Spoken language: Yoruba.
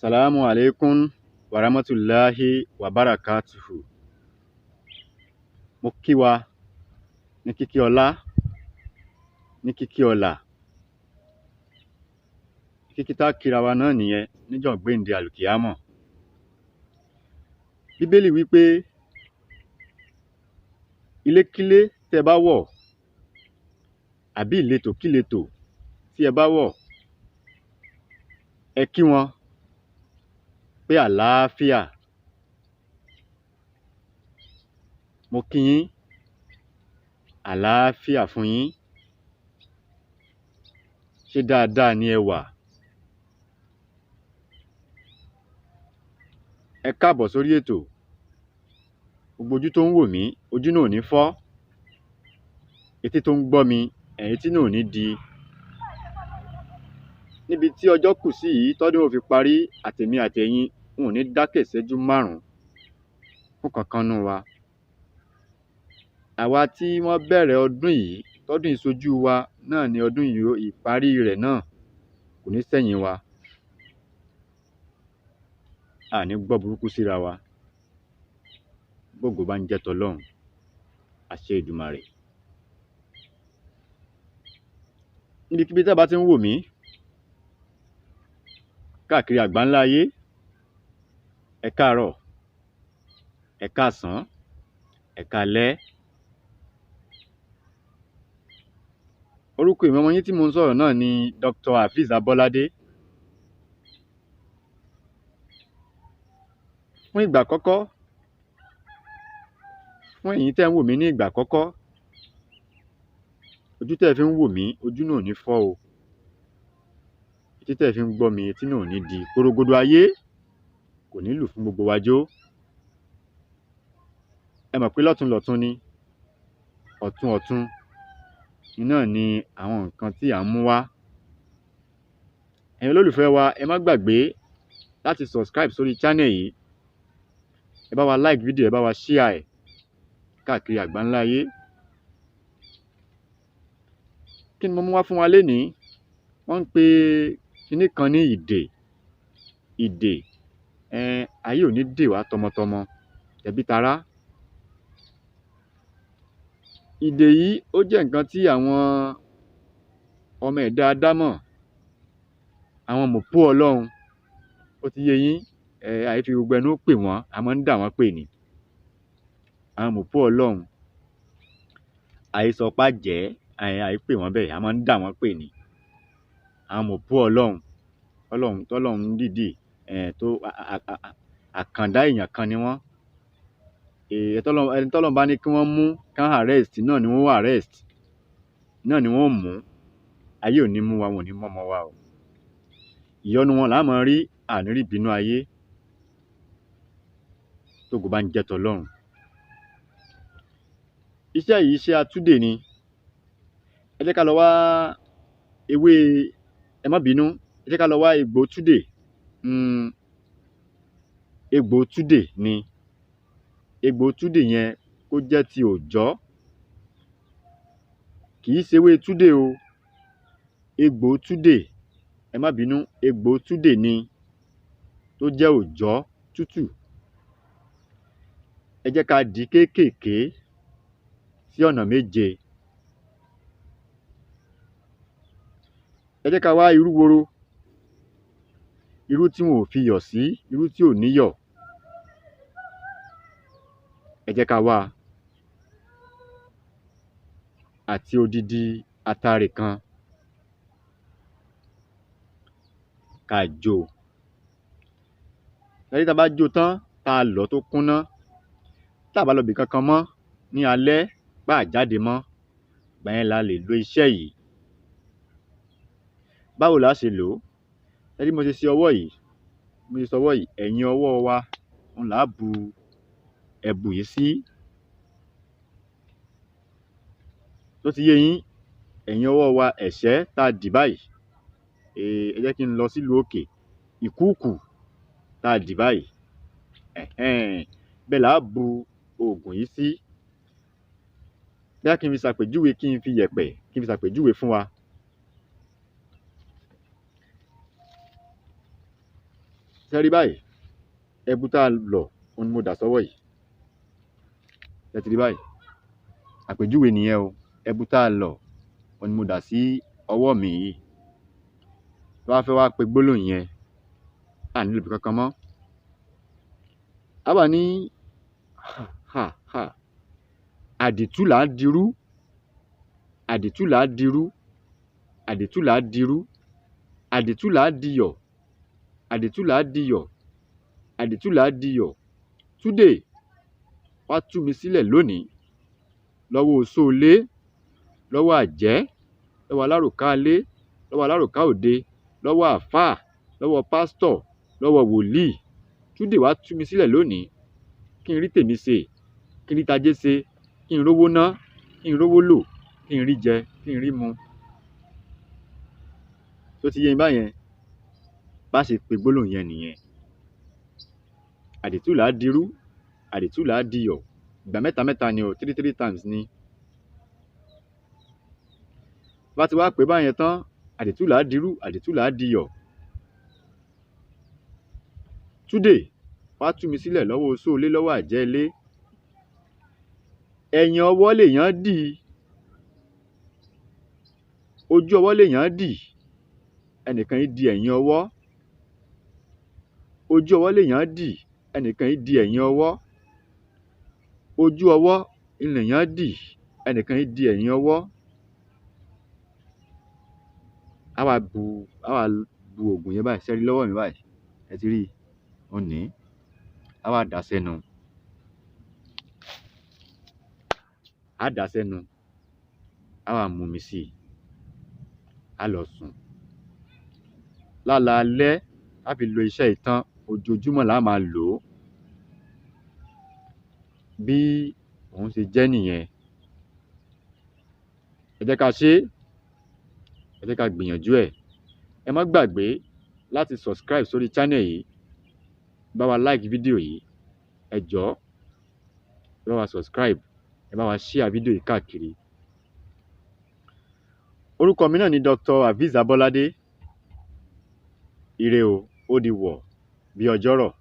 Salamu alaikum wa rahmatullahi wa barakatuhu. Mo kí wa ní kíkí ọlá, ní kíkí ọlà. Kíkí tá kíra wa náà nìyẹn níjọ́ gbéǹde àlùkìyámọ̀. Bíbélì wípé ilékílé tẹ́ bá wọ̀ àbí ìletò kíletò tí ẹ bá wọ̀, ẹ kí wọn pé àlàáfíà. Mo kí yín, àlàáfíà fún yín. Ṣé dáadáa ni ẹ wà? Ẹ káàbọ̀ sórí ètò. Gbogbo ojú tó ń wò mí, ojú náà ò ní fọ́. Etí tó ń gbọ́ mi, etí náà ò ní di. Níbi tí ọjọ́ kù sí yìí tọ́dún ó fi parí, àtèmi àtẹ̀yin n ò ní dákẹ́ ìṣẹ́jú márùn-ún fún kankan nú wa. Àwa tí wọ́n bẹ̀rẹ̀ ọdún yìí, tọ́dún ìṣojú wa náà ni ọdún yìí ìparí rẹ̀ náà kò ní sẹ́yìn wa. A ní gbọ́ burúkú síra wa. Bógo bá ń jẹ́ tọlọ́run, àṣẹ Èdùmàrè. Níbikíbi tí a bá ti ń wò mí, káàkiri àgbáńlá ayé, ẹ káàárọ̀, ẹ káàsán, ẹ káalẹ́. Orúkọ ìmọ̀ ọmọ yín tí mo ń sọ̀rọ̀ náà ni Dr. Hafiz Abolade. Fún ìgbà àkọ́kọ́, fún ẹ̀yin tẹ́ ń wò mí ní ìgbà àkọ́kọ́, ojú tẹ́ fi ń wò mí, ojú náà ò ní fọ́ o. Etí tẹ́ fi ń gbọ́ mi, etí náà ò ní di. Korogodo ayé kò ní lù fún gbogbo wa jó. Ẹ mọ̀ pé lọ́tùn lọ́tùn ni, ọ̀tún ọ̀tún iná ni àwọn nǹkan tí à ń mú wá. Ẹ̀yin olólùfẹ́ wa, ẹ má gbàgbé láti subscribe sórí channel yìí. Ẹ bá wa like video, ẹ bá wa share ẹ̀ káàkiri àgbáńlá ayé. Kí ni mo mú wá fún wa lénìí? Wọ́n ń pe kinní kan ní ìdè. Ìdè. Ayé ò ní dè wá tọmọtọmọ, tẹbí tará. Ìdè yìí ó jẹ́ nǹkan tí àwọn ọmọ ẹ̀dá Ádámọ̀, àwọn mọ̀pó Ọlọ́run, ó ti yé yín, àìfi gbogbo ẹnu pè wọ́n, a máa ń dà wọ́n pè ní. Àwọn mọ̀pó Ọlọ́run, àìsọpá jẹ́, àìpè wọ́n bẹ́ẹ̀, a máa ń dà wọ́n pè ní. Àwọn mọ̀pó Ọlọ́run, tọ́lọ́run dìdì, tó àkàndá èèyàn kan ni wọ́n. Ẹni tọ́lọ́run bá ní kí wọ́n mú, kán arrest, náà ni wọ́n arrest, náà ni wọ́n mú. Ayé ò ní mú wa, wọn ò ní mọ́mọ wa o. Ìyọ́nú wọn là á máa rí, àní rí ìbínú ayé. Tógo bá ń jẹ́ tọlọ́run. Iṣẹ́ yìí iṣẹ́ atúdè ni. Ẹ jẹ́ ká lọ wá ewé, ẹ má bínú, ẹ jẹ́ ká lọ wá egbò túdè. Egbò túdè ni. Egbò túdè yẹn kó jẹ́ ti òòjọ́. Kì í ṣe ewé túdè o. Egbò túdè, ẹ má bínú, egbò túdè ni tó jẹ́ òòjọ́ tútù. Ẹ jẹ́ ká dì kéékèèké sí ọ̀nà méje. Ẹ jẹ́ ká wá irú woro, irú tí wọn ò fi yọ̀ sí, irú tí ò níyọ̀. Ẹ jẹ́ ká wá, àti odidi atare kan, ká jó. Lẹ́yìn tá a bá jó tán, tá a lọ̀ tó kúnná, tá a bá lọ bì kankan mọ́ ní alẹ́, bá a jáde mọ́, ìgbà yẹn la lè lo iṣẹ́ yìí. Báwo la ṣe lò ó? Ẹ rí mo ṣe ṣe ọwọ́ yìí, mo ṣe sọwọ́ yìí, ẹ̀yìn ọwọ́ wa òun là á bu ẹ̀bù yìí sí. Tó ti yé yín, ẹ̀yìn ọwọ́ wa, ẹ̀ṣẹ́ tá a dì báyìí. Ẹ jẹ́ kí n lọ sílùú òkè. Ìkúùkù tá a dì báyìí. Bẹ́ẹ̀ là á bu oògùn yìí sí. Bóyá kí n fi ṣàpèjúwe, kí n fi yẹ̀pẹ̀, kí n fi ṣàpèjúwe fún wa. Ṣé rí báyìí, ẹbu tá a lọ̀ òun ni mo dà sọ́wọ́ yìí. Ṣé ti rí báyìí? Àpèjúwe nìyẹn o. Ẹbu tá a lọ̀ òun ni mo dà sí ọwọ́ mi yìí. Tó bá fẹ́ wá pe gbólóhùn yẹn, a nílò ibi kankan mọ́. A wà ní àdìtú là á dirú, àdìtú là á dirú, àdìtú là á dirú, àdìtú là á diyọ̀, àdìtú là á diyọ̀, àdìtú là á diyọ̀. Túdè, wá tú mi sílẹ̀ lónìí lọ́wọ́ oṣóolé, lọ́wọ́ àjẹ́, lọ́wọ́ alárùká ilé, lọ́wọ́ alárùká òde, lọ́wọ́ àfáà, lọ́wọ́ pásítọ̀, lọ́wọ́ wòlíì. Túdè, wá tú mi sílẹ̀ lónìí kí n rí tèmi ṣe, kí n rí tajé ṣe, kí n rówó ná, kí n rówó lò, kí n rí jẹ, kí n rí mu. Tó ti yé yín báyẹn? Bá ṣe pe gbólóhùn yẹn nìyẹn. Àdìtú là á dirú, àdìtú là á diyọ̀. Ìgbà mẹ́ta mẹ́ta ni o, 3 times ni. Bá ti wá pè báyẹn tán, àdìtú là á dirú, àdìtú là á diyọ̀. Túdè, wá tú mi sílẹ̀ lọ́wọ́ oṣóolé, lọ́wọ́ àjẹ́ ilé. Ẹ̀yìn ọwọ́ lèèyàn dì, ojú ọwọ́ lèèyàn dì, ẹnìkan yìí di ẹ̀yìn ọwọ́. Ojú ọwọ́ lèèyàn dì, ẹnìkan yìí di ẹ̀yìn ọwọ́. Ojú ọwọ́ lèèyàn dì, ẹnìkan yìí di ẹ̀yìn ọwọ́. A wá bu oògùn yẹn báyìí. Ṣé ẹ rí lọ́wọ́ mi báyìí? Ẹ ti rí i? Ó ní. A wá dà sẹ́nu. A dà sẹ́nu. A wá mú mi sí i. A lọ sùn. Lálaalẹ́, a fi lo iṣẹ́ ìtàn. Ojoojúmọ́ là á máa lò ó. Bí òun ṣe jẹ́ nìyẹn. Ẹ jẹ́ ká ṣe é. Ẹ jẹ́ ká gbìyànjú ẹ̀. Ẹ má gbàgbé láti subscribe sórí channel yìí. Bá wa like fídíò yìí. Ẹ jọ̀ọ́, ẹ bá wa subscribe. Ẹ bá wa share fídíò yìí káàkiri. Orúkọ mi náà ni Dr. Hafiz Abolade. Ire o, ó di wọ̀ bí ọjọ́rọ̀.